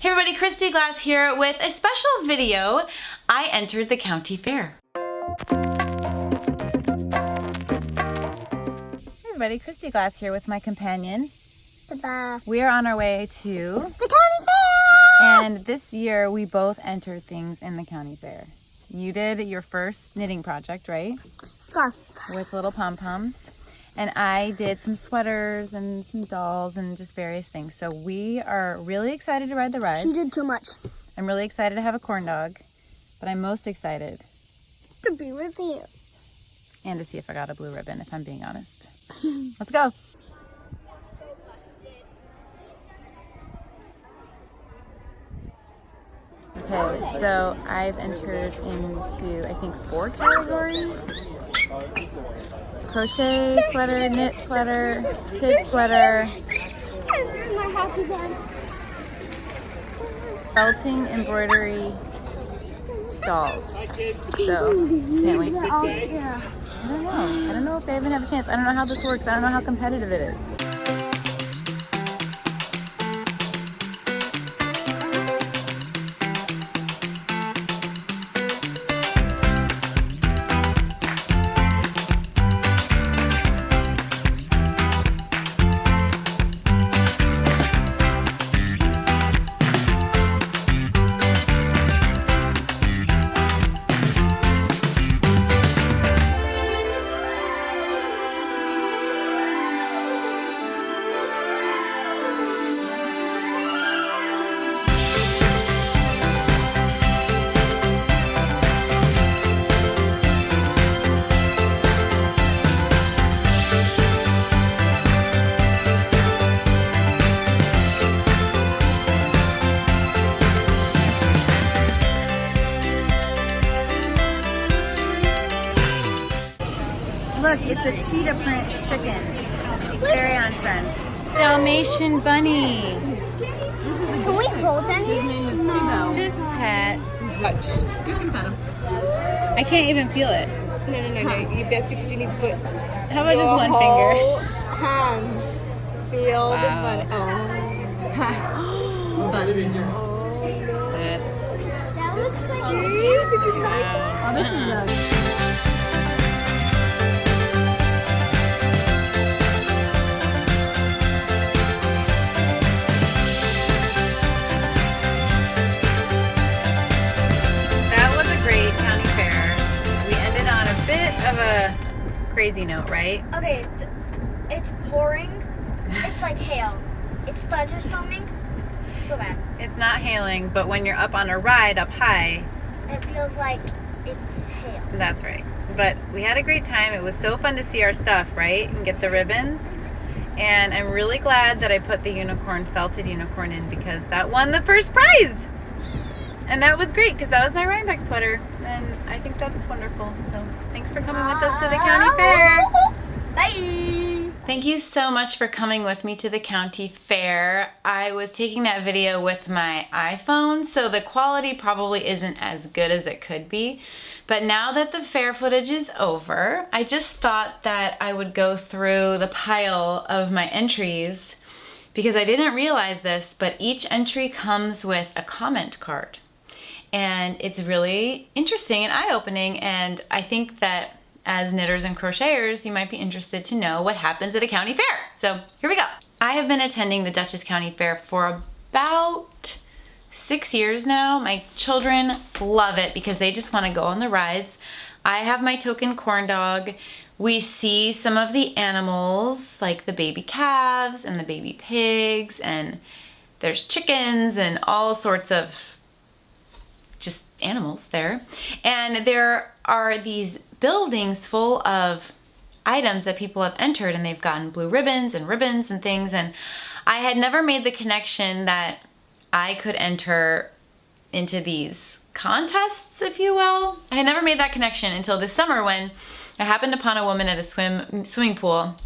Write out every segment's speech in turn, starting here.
Hey everybody, Kristyglass here with a special video. I entered the county fair. Hey everybody, Kristyglass here with my companion. Ta-da. We are on our way to the county fair! And this year we both entered things in the county fair. You did your first knitting project, right? Scarf. With little pom-poms. And I did some sweaters and some dolls and just various things. So we are really excited to ride the ride. She did too much. I'm really excited to have a corn dog, but I'm most excited to be with you. And to see if I got a blue ribbon, if I'm being honest. Let's go. Okay, so I've entered into, I think, 4 categories. Crochet sweater, knit sweater, kid sweater, felting, embroidery, dolls. So, can't wait to see. I don't know if I even have a chance. I don't know how this works. I don't know how competitive it is. Look, it's a cheetah print chicken. Very on trend. Dalmatian bunny. Can we hold any? No. Just pet. Touch. You can pet him. I can't even feel it. No. That's because you need to put. How about just one whole finger? Hand. Feel the bunny. Oh. Bunny. That looks like Did you try that? Oh, this is a... of a crazy note, right? okay, it's pouring. It's like hail. It's thunderstorming. So bad. It's not hailing, but when you're up on a ride up high, it feels like it's hail. That's right. But we had a great time. It was so fun to see our stuff, right? And get the ribbons. And I'm really glad that I put the unicorn, felted unicorn in because that won the first prize. And that was great because that was my Rhinebeck sweater. And I think that's wonderful. So thanks for coming with us to the county fair. Bye. Thank you so much for coming with me to the county fair. I was taking that video with my iPhone, so the quality probably isn't as good as it could be. But now that the fair footage is over, I just thought that I would go through the pile of my entries because I didn't realize this, but each entry comes with a comment card. And it's really interesting and eye-opening, and I think that as knitters and crocheters, you might be interested to know what happens at a county fair. So here we go. I have been attending the Dutchess County Fair for about 6 years now. My children love it because they just want to go on the rides. I have my token corn dog. We see some of the animals like the baby calves and the baby pigs, and there's chickens and all sorts of just animals there. And there are these buildings full of items that people have entered, and they've gotten blue ribbons and things. And I had never made the connection that I could enter into these contests, if you will. I had never made that connection until this summer when I happened upon a woman at a swimming pool.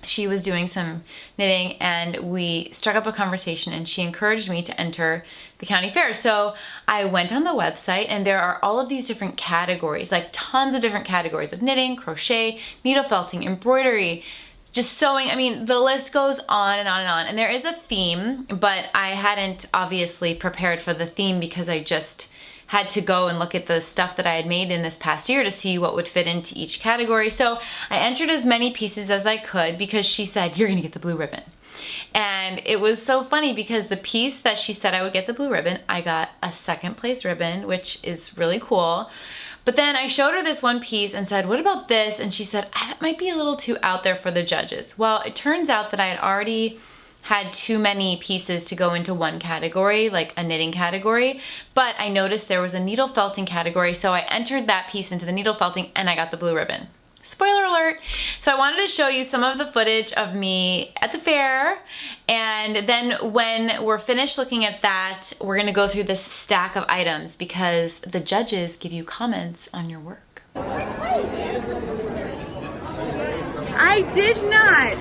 She was doing some knitting and we struck up a conversation, and she encouraged me to enter the county fair. So I went on the website, and there are all of these different categories, like tons of different categories of knitting, crochet, needle felting, embroidery, just sewing. I mean, the list goes on and on and on. And there is a theme, but I hadn't obviously prepared for the theme because I just had to go and look at the stuff that I had made in this past year to see what would fit into each category. So I entered as many pieces as I could because she said, you're gonna get the blue ribbon. And it was so funny because the piece that she said I would get the blue ribbon, I got a second place ribbon, which is really cool. But then I showed her this one piece and said, what about this? And she said, that might be a little too out there for the judges. Well, it turns out that I had already had too many pieces to go into one category, like a knitting category, but I noticed there was a needle felting category, so I entered that piece into the needle felting and I got the blue ribbon. Spoiler alert! So I wanted to show you some of the footage of me at the fair, and then when we're finished looking at that, we're gonna go through this stack of items because the judges give you comments on your work. I did not.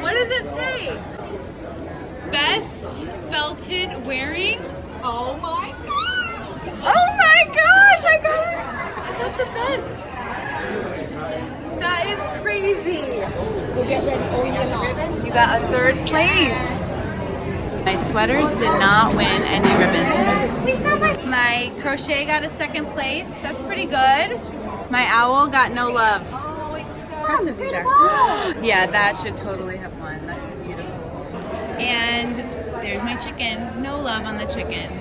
What does it say? Best felted wearing? Oh my gosh! Oh my gosh! I got the best. That is crazy. We'll get ready. Oh, yeah, You got a third place. My sweaters did not win any ribbons. My crochet got a second place. That's pretty good. My owl got no love. Oh, it's so yeah, that should totally have won. That's beautiful. And there's my chicken. No love on the chicken.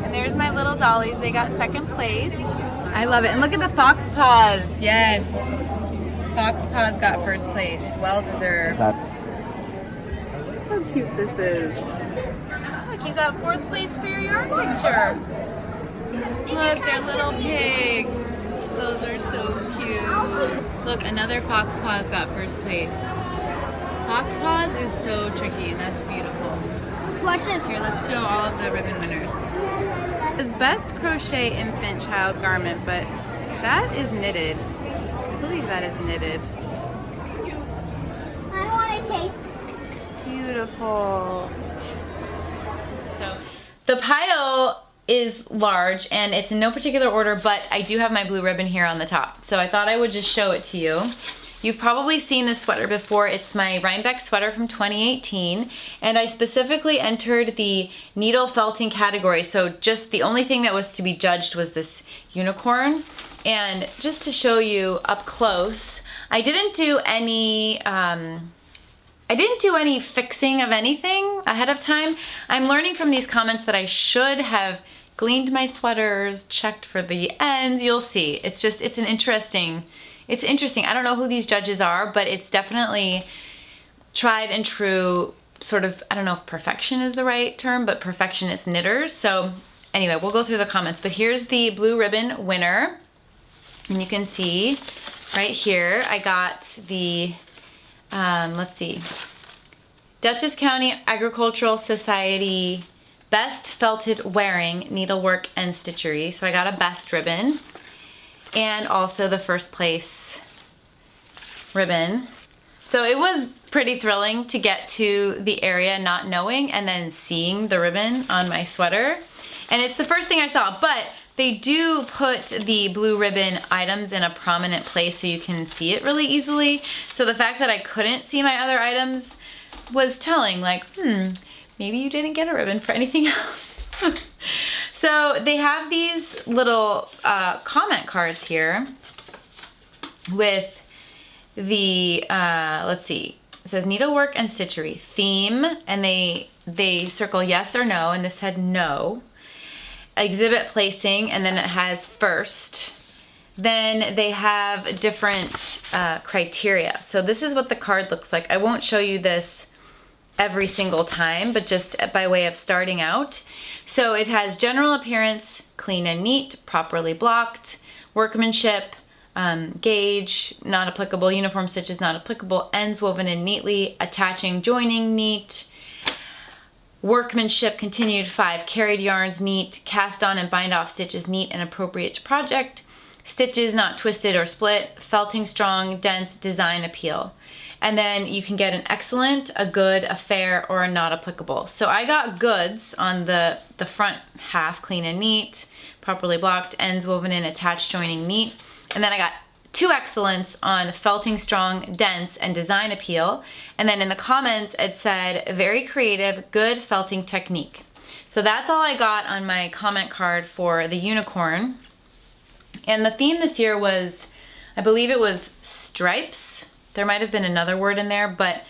And there's my little dollies. They got second place. I love it. And look at the fox paws. Yes. Fox paws got first place. Well deserved. How cute this is. Look, you got fourth place for your yarn picture. Look, they're little pigs. Those are so cute. Look, another fox paws got first place. Fox paws is so tricky, and that's beautiful. Here, let's show all of the ribbon winners. It's best crochet infant child garment, but that is knitted. I believe that is knitted. I want to take. Beautiful. So the pile is large and it's in no particular order, but I do have my blue ribbon here on the top. So I thought I would just show it to you. You've probably seen this sweater before. It's my Rhinebeck sweater from 2018, and I specifically entered the needle felting category. So just the only thing that was to be judged was this unicorn. And just to show you up close, I didn't do any fixing of anything ahead of time. I'm learning from these comments that I should have gleaned my sweaters, checked for the ends. You'll see. It's interesting. I don't know who these judges are, but it's definitely tried and true sort of, I don't know if perfection is the right term, but perfectionist knitters. So anyway, we'll go through the comments, but here's the blue ribbon winner. And you can see right here, I got the, let's see, Dutchess County Agricultural Society Best Felted Wearing Needlework and Stitchery. So I got a best ribbon and also the first place ribbon. So it was pretty thrilling to get to the area not knowing and then seeing the ribbon on my sweater. And it's the first thing I saw, but they do put the blue ribbon items in a prominent place so you can see it really easily. So the fact that I couldn't see my other items was telling, like, maybe you didn't get a ribbon for anything else. So they have these little comment cards here with the, let's see, it says needlework and stitchery, theme, and they circle yes or no, and this said no. Exhibit placing, and then it has first. Then they have different criteria. So this is what the card looks like. I won't show you this every single time, but just by way of starting out. So it has general appearance, clean and neat, properly blocked, workmanship, gauge, not applicable, uniform stitches not applicable, ends woven in neatly, attaching, joining, neat, workmanship continued 5, carried yarns neat, cast on and bind off stitches neat and appropriate to project, stitches not twisted or split, felting strong, dense, design appeal. And then you can get an excellent, a good, a fair, or a not applicable. So I got goods on the front half, clean and neat, properly blocked, ends woven in, attached, joining neat. And then I got 2 excellence on felting strong, dense, and design appeal. And then in the comments, it said, very creative, good felting technique. So that's all I got on my comment card for the unicorn. And the theme this year was, I believe it was stripes. There might have been another word in there, but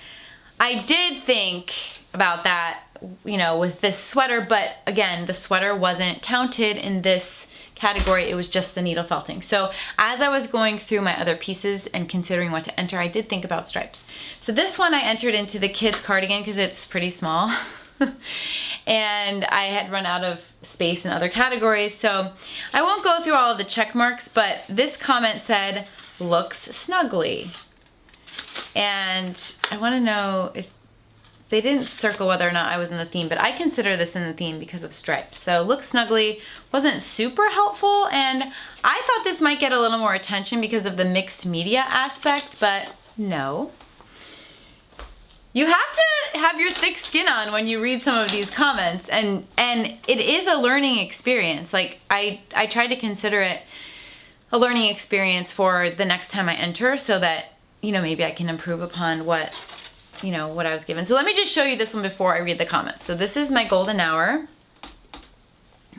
I did think about that, you know, with this sweater, but again, the sweater wasn't counted in this category. It was just the needle felting. So as I was going through my other pieces and considering what to enter, I did think about stripes. So this one I entered into the kids cardigan because it's pretty small. And I had run out of space in other categories. So I won't go through all of the check marks, but this comment said, looks snuggly. And I want to know if they didn't circle whether or not I was in the theme, but I consider this in the theme because of stripes. So looks snuggly wasn't super helpful, and I thought this might get a little more attention because of the mixed media aspect, but no. You have to have your thick skin on when you read some of these comments, and it is a learning experience. Like I tried to consider it a learning experience for the next time I enter, so that, you know, maybe I can improve upon what I was given. So let me just show you this one before I read the comments. So this is my golden hour,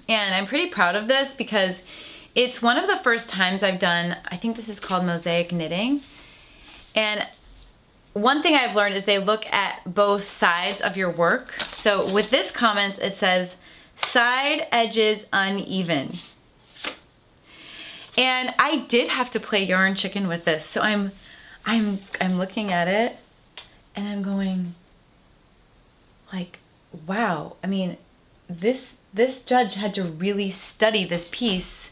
and I'm pretty proud of this because it's one of the first times I've done, I think this is called mosaic knitting. And one thing I've learned is they look at both sides of your work. So with this comment, it says side edges uneven. And I did have to play yarn chicken with this. So I'm looking at it and I'm going like, wow. I mean, this judge had to really study this piece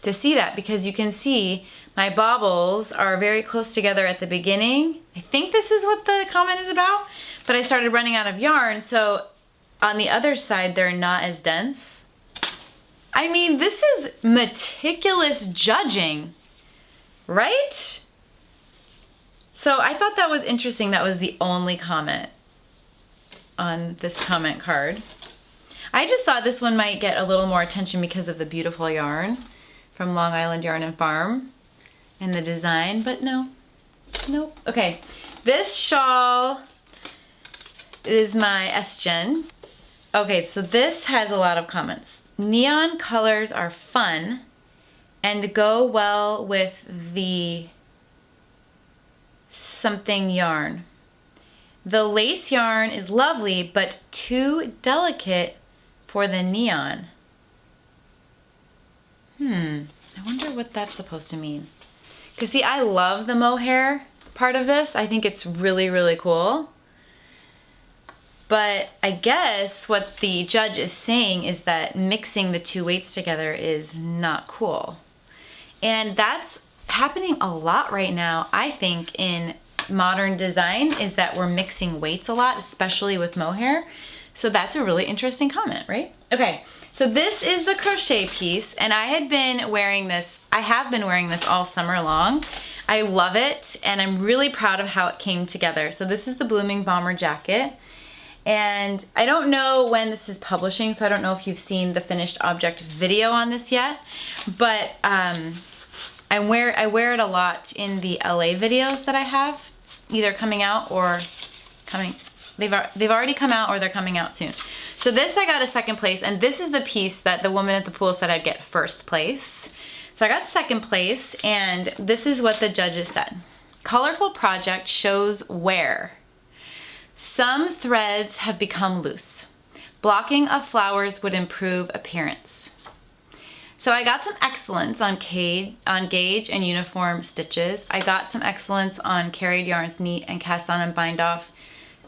to see that, because you can see my bobbles are very close together at the beginning. I think this is what the comment is about, but I started running out of yarn, so on the other side they're not as dense. I mean, this is meticulous judging, right? So I thought that was interesting. That was the only comment on this comment card. I just thought this one might get a little more attention because of the beautiful yarn from Long Island Yarn and Farm and the design, but no, nope. Okay, this shawl is my S-Gen. Okay, so this has a lot of comments. Neon colors are fun and go well with the something yarn. The lace yarn is lovely, but too delicate for the neon. I wonder what that's supposed to mean. Because see, I love the mohair part of this. I think it's really, really cool. But I guess what the judge is saying is that mixing the two weights together is not cool. And that's happening a lot right now, I think, in modern design, is that we're mixing weights a lot, especially with mohair. So that's a really interesting comment, right? Okay, so this is the crochet piece, and I have been wearing this all summer long. I love it, and I'm really proud of how it came together. So this is the Blooming Bomber jacket, and I don't know when this is publishing, so I don't know if you've seen the finished object video on this yet, but I wear it a lot in the LA videos that I have, either coming out or coming. They've already come out or they're coming out soon. So this I got a second place, and this is the piece that the woman at the pool said I'd get first place. So I got second place, and this is what the judges said. Colorful project shows wear. Some threads have become loose. Blocking of flowers would improve appearance. So I got some excellence on gauge and uniform stitches. I got some excellence on carried yarns neat and cast on and bind off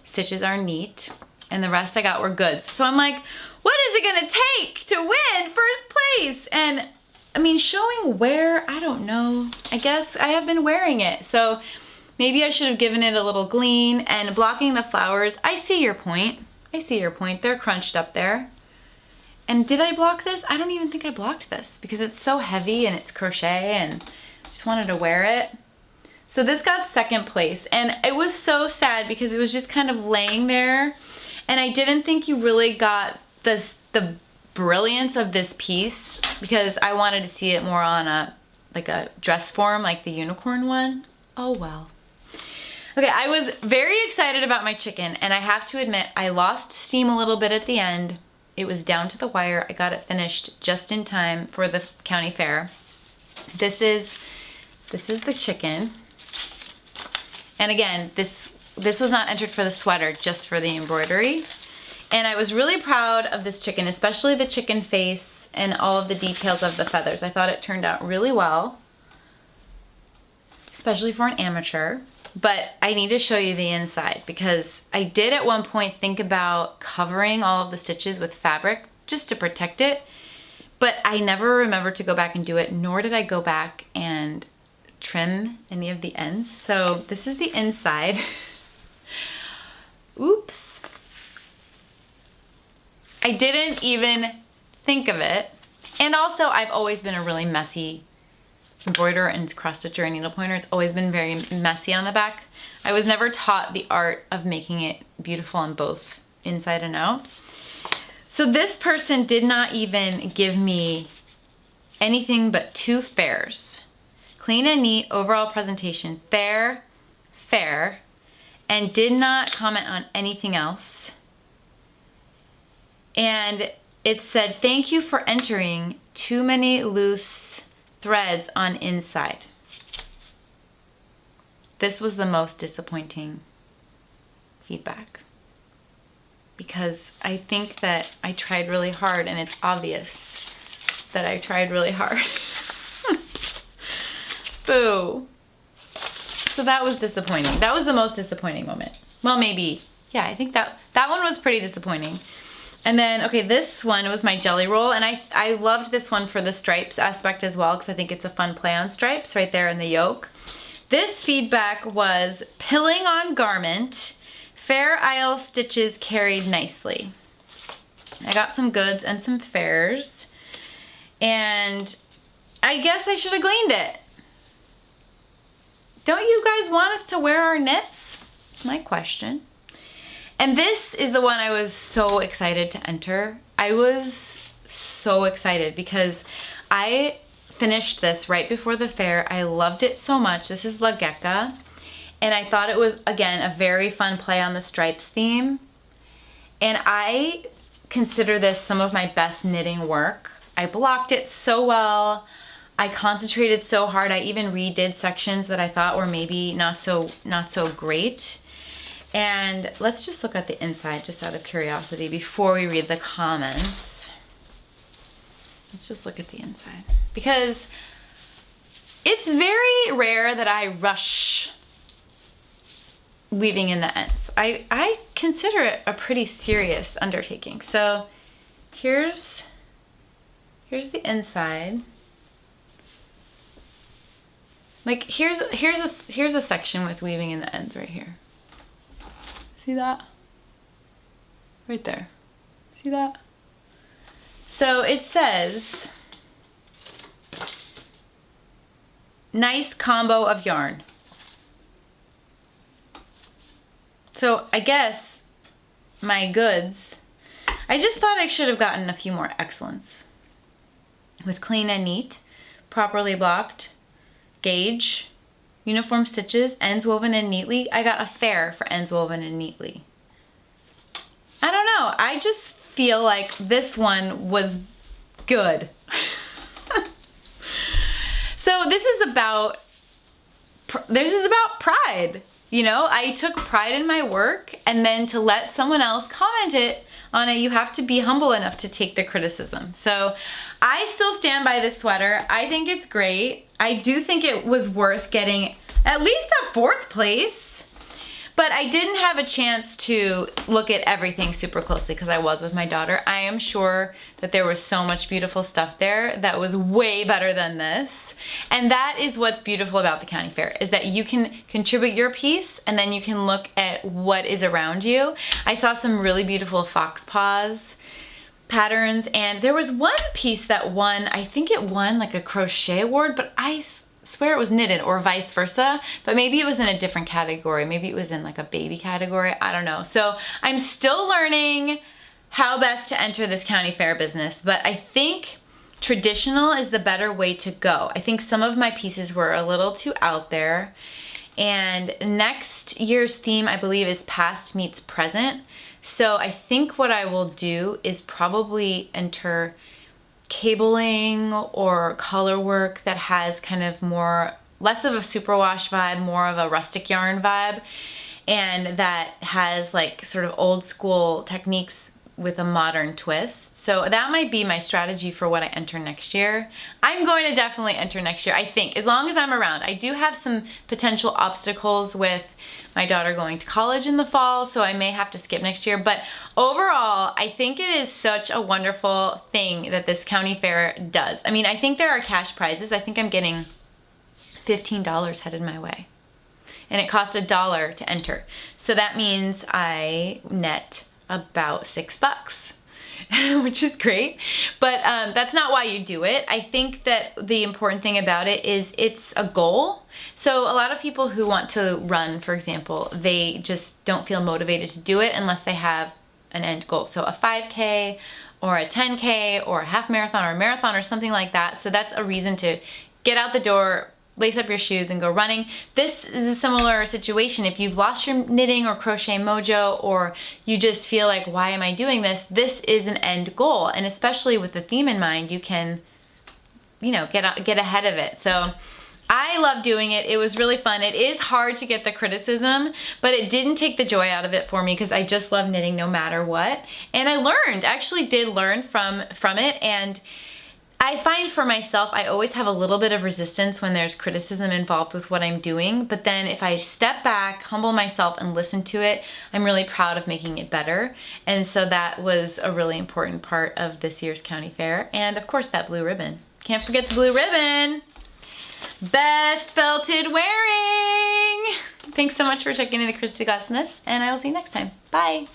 stitches are neat. And the rest I got were goods. So I'm like, what is it gonna take to win first place? And I mean, showing wear, I don't know. I guess I have been wearing it. So maybe I should have given it a little glean. And blocking the flowers, I see your point. I see your point. They're crunched up there. And did I block this? I don't even think I blocked this because it's so heavy and it's crochet and I just wanted to wear it. So this got second place, and it was so sad because it was just kind of laying there, and I didn't think you really got the brilliance of this piece because I wanted to see it more on a dress form like the unicorn one. Oh well. Okay, I was very excited about my chicken, and I have to admit I lost steam a little bit at the end. It was down to the wire. I got it finished just in time for the county fair. This is the chicken. And again, this was not entered for the sweater, just for the embroidery. And I was really proud of this chicken, especially the chicken face and all of the details of the feathers. I thought it turned out really well, especially for an amateur. But I need to show you the inside because I did at one point think about covering all of the stitches with fabric just to protect it, but I never remembered to go back and do it, nor did I go back and trim any of the ends. So this is the inside. Oops. I didn't even think of it. And also, I've always been a really messy embroiderer and cross stitcher and needle pointer. It's always been very messy on the back. I was never taught the art of making it beautiful on both inside and out. So this person did not even give me anything but 2 fairs. Clean and neat overall presentation, fair, fair, and did not comment on anything else. And it said, thank you for entering, too many loose threads on inside. This was the most disappointing feedback because I think that I tried really hard, and it's obvious that I tried really hard. Boo. So that was disappointing. That was the most disappointing moment. Well, maybe, yeah, I think that one was pretty disappointing. And then, okay, this one was my jelly roll, and I loved this one for the stripes aspect as well because I think it's a fun play on stripes right there in the yoke. This feedback was pilling on garment, fair aisle stitches carried nicely. I got some goods and some fairs, and I guess I should have gleaned it. Don't you guys want us to wear our knits? It's my question. And this is the one I was so excited to enter. I was so excited because I finished this right before the fair. I loved it so much. This is La Gecka. And I thought it was, again, a very fun play on the stripes theme. And I consider this some of my best knitting work. I blocked it so well. I concentrated so hard. I even redid sections that I thought were maybe not so great. And let's just look at the inside just out of curiosity before we read the comments. Let's just look at the inside because it's very rare that I rush weaving in the ends. I consider it a pretty serious undertaking. So here's the inside. Like here's a section with weaving in the ends right here. See that? Right there. See that? So it says, nice combo of yarn. So I guess my goods, I just thought I should have gotten a few more excellence. With clean and neat, properly blocked, gauge, uniform stitches, ends woven in neatly. I got a fair for ends woven in neatly. I don't know. I just feel like this one was good. So this is about pride. You know, I took pride in my work, and then to let someone else comment on it, you have to be humble enough to take the criticism. So I still stand by this sweater. I think it's great. I do think it was worth getting at least a 4th place, but I didn't have a chance to look at everything super closely because I was with my daughter. I am sure that there was so much beautiful stuff there that was way better than this. And that is what's beautiful about the county fair, is that you can contribute your piece and then you can look at what is around you. I saw some really beautiful fox paws patterns, and there was one piece that won, I think it won like a crochet award, but I swear it was knitted or vice versa, but maybe it was in a different category. Maybe it was in like a baby category. I don't know. So I'm still learning how best to enter this county fair business, but I think traditional is the better way to go. I think some of my pieces were a little too out there. And next year's theme, I believe, is past meets present. So I think what I will do is probably enter cabling or color work that has kind of less of a superwash vibe, more of a rustic yarn vibe, and that has like sort of old school techniques with a modern twist. So that might be my strategy for what I enter next year. I'm going to definitely enter next year, I think, as long as I'm around. I do have some potential obstacles with my daughter going to college in the fall, so I may have to skip next year. But overall, I think it is such a wonderful thing that this county fair does. I mean, I think there are cash prizes. I think I'm getting $15 headed my way. And it cost $1 to enter. So that means I net about $6, which is great. But that's not why you do it. I think that the important thing about it is it's a goal. So a lot of people who want to run, for example, they just don't feel motivated to do it unless they have an end goal. So a 5K or a 10K or a half marathon or a marathon or something like that. So that's a reason to get out the door, lace up your shoes and go running. This is a similar situation. If you've lost your knitting or crochet mojo, or you just feel like, why am I doing this? This is an end goal. And especially with the theme in mind, you can, get ahead of it. So I love doing it. It was really fun. It is hard to get the criticism, but it didn't take the joy out of it for me because I just love knitting no matter what. And I actually did learn from it. And I find for myself, I always have a little bit of resistance when there's criticism involved with what I'm doing. But then if I step back, humble myself, and listen to it, I'm really proud of making it better. And so that was a really important part of this year's county fair. And of course, that blue ribbon. Can't forget the blue ribbon. Best felted wearing. Thanks so much for checking in the Kristy Glass Knits, and I will see you next time. Bye.